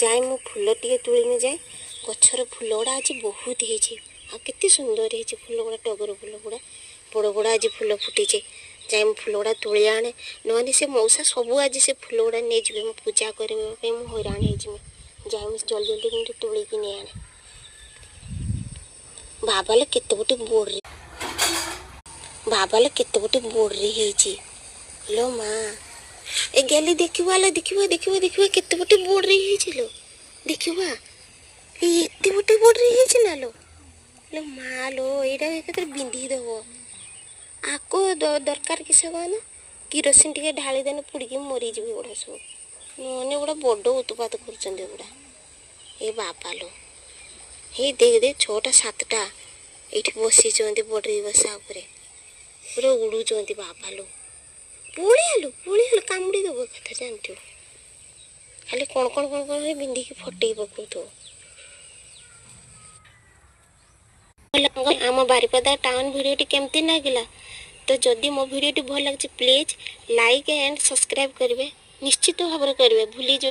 जाए मु फूल टे तुली जाए गचर फूल गुड़ा आज बहुत होते सुंदर हो फूल गुड़ा टगर फूल गुड़ा बड़ बड़ आज फूल फुटीचे जाए मु फूल गुड़ा तुली आने नौने से मौसा सब आज से फूल गुड़ा नहीं जी मु पूजा करने मुझे हैरान हो जाए मुझे जल्दी जल्दी तुलिक नहीं आने बाबाले केते गोटे बोर्ड बाबाले केते गोटे बोर्ड लो माँ ए गली देखा देखा देखा देखा केते गोटे बोर्ड लो देखा एते गोटे बोर्ड ना लो लो माँ लो ये बिंदी दब आको दरकार किस कहना किरोसिन टे ढाली देने पुड़ी मरीज गुड़ा सब नौने गुड़ा बड़ उत्पात करा ए बाबा लो हे देख देख 6टा 7टा ये बसी बड्री बसा उपर पूरा उड़ुंट बाबा लो पलियालु कामुड़ी दब कथा जानते खाली कौन कौन कौन कौन बिंदी फटे पकड़ आम बारिपदा टाउन वीडियो केमती लगिला तो जदि मो वीडियो भल लगे प्लीज लाइक एंड सब्सक्राइब करेंगे निश्चित भाव में करेंगे भूली जो।